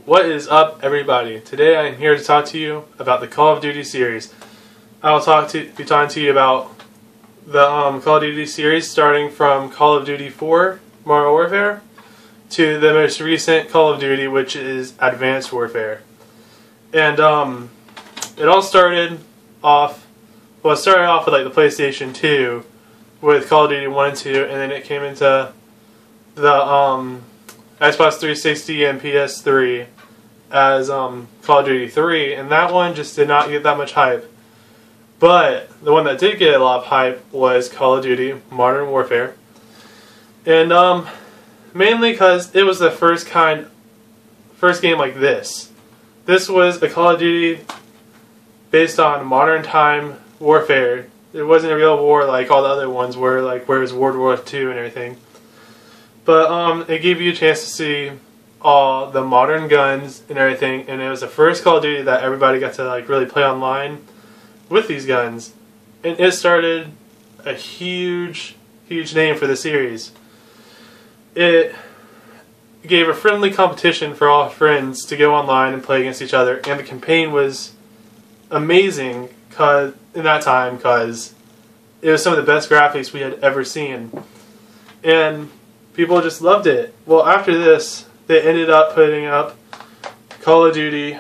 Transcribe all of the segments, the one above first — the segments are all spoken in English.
What is up, everybody? Today I am here to talk to you about the Call of Duty series. I will be talking to you about the Call of Duty series, starting from Call of Duty 4, Modern Warfare, to the most recent Call of Duty, which is Advanced Warfare. And it all started off, well, it started off with like the PlayStation 2 with Call of Duty 1 and 2, and then it came into the Xbox 360 and PS3 as Call of Duty 3, and that one just did not get that much hype. But the one that did get a lot of hype was Call of Duty Modern Warfare, and mainly because it was the first game like this. This was a Call of Duty based on modern time warfare. It wasn't a real war like all the other ones were, like where it was World War II and everything. But it gave you a chance to see all the modern guns and everything, and it was the first Call of Duty that everybody got to like really play online with these guns, and it started a huge name for the series. It gave a friendly competition for all friends to go online and play against each other, and the campaign was amazing in that time because it was some of the best graphics we had ever seen, and people just loved it. Well, after this, they ended up putting up Call of Duty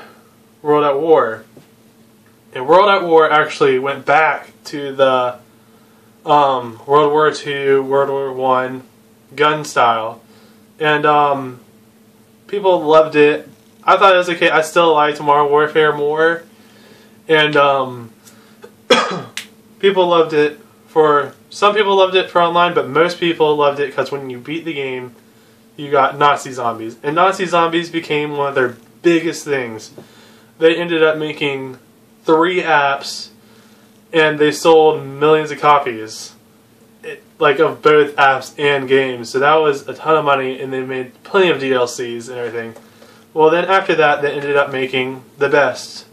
World at War. And World at War actually went back to the World War II, World War I gun style. And people loved it. I thought it was okay. I still liked Modern Warfare more. And people loved it some people loved it for online, but most people loved it because when you beat the game, you got Nazi zombies. And Nazi zombies became one of their biggest things. They ended up making 3 apps, and they sold millions of copies, like of both apps and games. So that was a ton of money, and they made plenty of DLCs and everything. Well, then after that, they ended up making the best,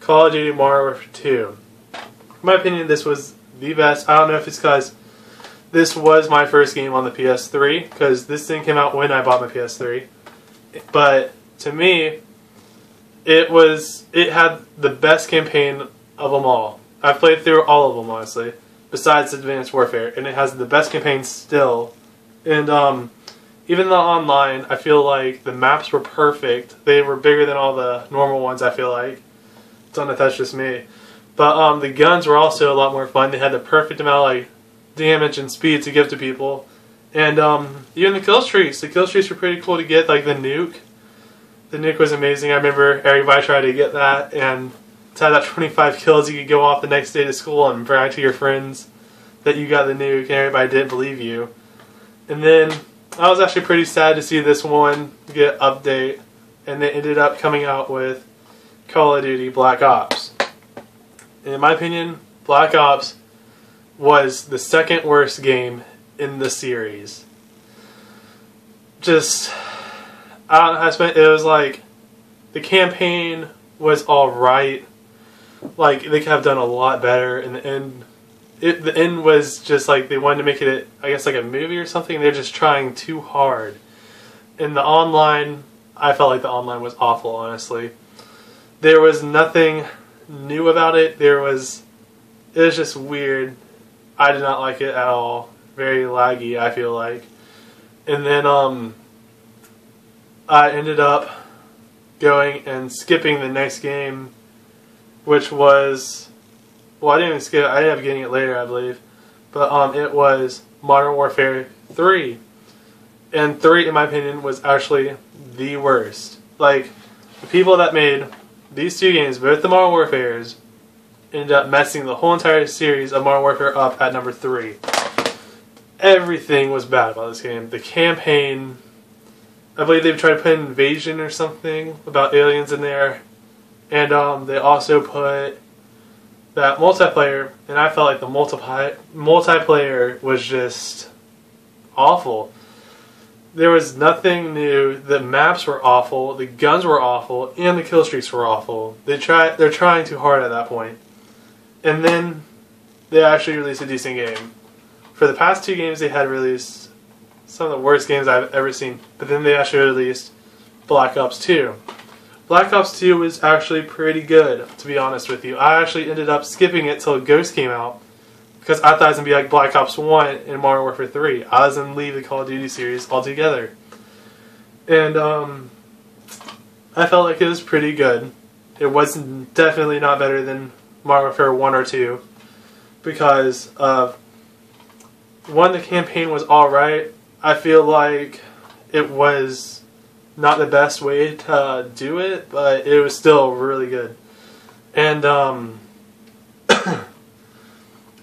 Call of Duty Modern Warfare 2. In my opinion, this was the best. I don't know if it's because this was my first game on the PS3, because this thing came out when I bought my PS3. But to me, it had the best campaign of them all. I've played through all of them, honestly, besides Advanced Warfare, and it has the best campaign still. And even the online, I feel like the maps were perfect. They were bigger than all the normal ones, I feel like. Don't know if that's just me. But the guns were also a lot more fun. They had the perfect amount of like damage and speed to give to people. And even the kill streaks. The kill streaks were pretty cool to get, like the nuke. The nuke was amazing. I remember everybody tried to get that, and to have that 25 kills, you could go off the next day to school and brag to your friends that you got the nuke, and everybody didn't believe you. And then I was actually pretty sad to see this one get update, and they ended up coming out with Call of Duty Black Ops. And in my opinion, Black Ops was the second worst game in the series. Just, I don't know how to explain it. It was like, the campaign was alright. Like, they could have done a lot better. And the end was just like, they wanted to make it, I guess, like a movie or something. They're just trying too hard. And the online, I felt like the online was awful, honestly. There was nothing new about it. It was just weird. I did not like it at all. Very laggy, I feel like. And then I ended up going and skipping the next game, which was, well, I didn't even skip it. I ended up getting it later, I believe. But it was Modern Warfare 3. And 3, in my opinion, was actually the worst. Like, the people that made these 2 games, both the Modern Warfares, ended up messing the whole entire series of Modern Warfare up at number 3. Everything was bad about this game. The campaign, I believe they tried to put Invasion or something about aliens in there. And they also put that multiplayer, and I felt like the multiplayer was just awful. There was nothing new. The maps were awful. The guns were awful, and the kill streaks were awful. They're trying too hard at that point. And then they actually released a decent game. For the past 2 games, they had released some of the worst games I've ever seen. But then they actually released Black Ops 2. Black Ops 2 was actually pretty good, to be honest with you. I actually ended up skipping it till Ghost came out because I thought it was going to be like Black Ops 1 and Modern Warfare 3. I was going to leave the Call of Duty series altogether. And I felt like it was pretty good. It was definitely not better than Modern Warfare 1 or 2 because one, the campaign was alright. I feel like it was not the best way to do it, but it was still really good. And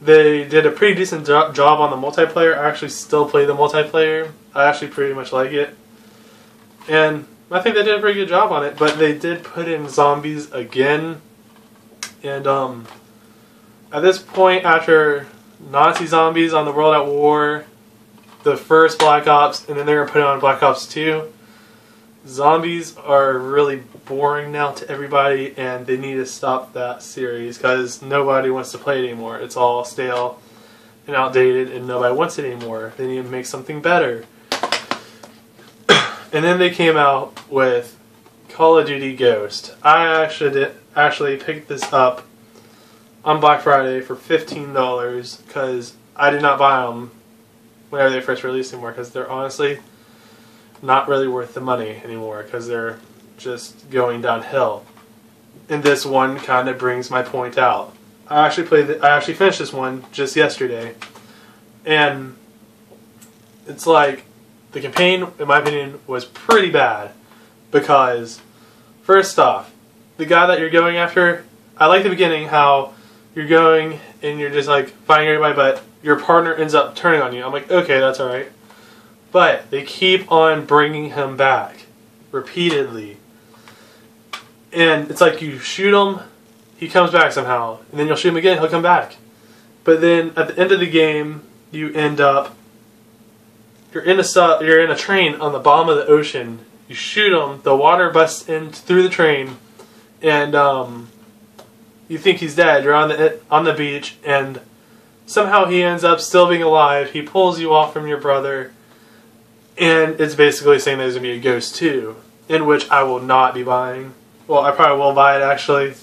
they did a pretty decent job on the multiplayer. I actually still play the multiplayer. I actually pretty much like it. And I think they did a pretty good job on it, but they did put in zombies again. And at this point, after Nazi zombies on the World at War, the first Black Ops, and then they're going to put it on Black Ops 2, zombies are really boring now to everybody, and they need to stop that series because nobody wants to play it anymore. It's all stale and outdated, and nobody wants it anymore. They need to make something better. And then they came out with Call of Duty Ghost. I actually picked this up on Black Friday for $15 because I did not buy them whenever they first released anymore because they're honestly not really worth the money anymore because they're just going downhill. And this one kind of brings my point out. I actually finished this one just yesterday, and it's like the campaign, in my opinion, was pretty bad because first off, the guy that you're going after, I like the beginning how you're going and you're just like fighting everybody, but your partner ends up turning on you. I'm like, okay, that's alright. But they keep on bringing him back repeatedly. And it's like you shoot him, he comes back somehow. And then you'll shoot him again, he'll come back. But then at the end of the game, you end up, you're in a train on the bottom of the ocean. You shoot him, the water busts in through the train, and you think he's dead. You're on the beach, and somehow he ends up still being alive. He pulls you off from your brother. And it's basically saying there's going to be a Ghost 2, in which I will not be buying. Well, I probably will buy it, actually,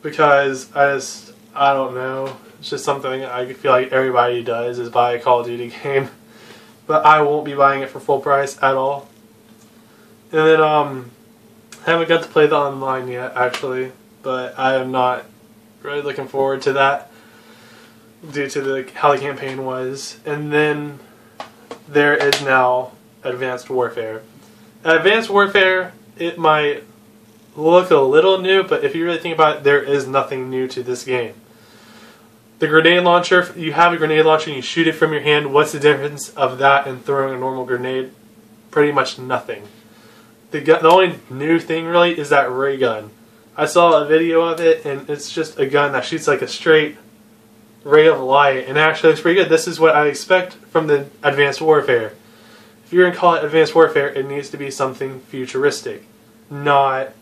because I don't know. It's just something I feel like everybody does, is buy a Call of Duty game. But I won't be buying it for full price at all. And then, I haven't got to play the online yet, actually, but I am not really looking forward to that due to how the campaign was. And then there is now Advanced Warfare. Advanced Warfare, it might look a little new, but if you really think about it, there is nothing new to this game. The grenade launcher, you have a grenade launcher and you shoot it from your hand. What's the difference of that and throwing a normal grenade? Pretty much nothing. The only new thing really is that ray gun. I saw a video of it, and it's just a gun that shoots like a straight ray of light, and actually looks pretty good. This is what I expect from the Advanced Warfare. If you're going to call it Advanced Warfare, it needs to be something futuristic, not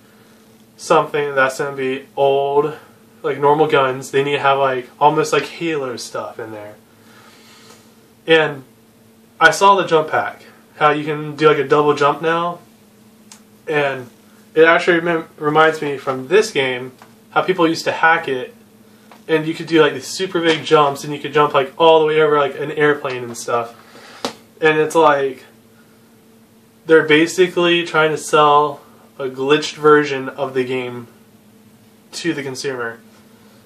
something that's going to be old, like normal guns. They need to have like almost like Halo stuff in there. And I saw the jump pack, how you can do like a double jump now, and it actually reminds me from this game how people used to hack it, and you could do like these super big jumps, and you could jump like all the way over like an airplane and stuff. And it's like they're basically trying to sell a glitched version of the game to the consumer.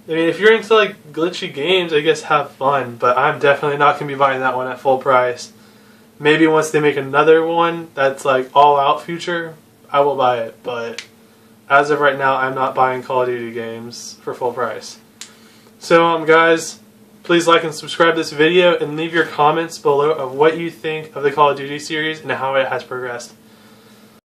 I mean, if you're into like glitchy games, I guess have fun, but I'm definitely not going to be buying that one at full price. Maybe once they make another one that's like all out future, I will buy it, but as of right now, I'm not buying Call of Duty games for full price. So guys, please like and subscribe to this video and leave your comments below of what you think of the Call of Duty series and how it has progressed.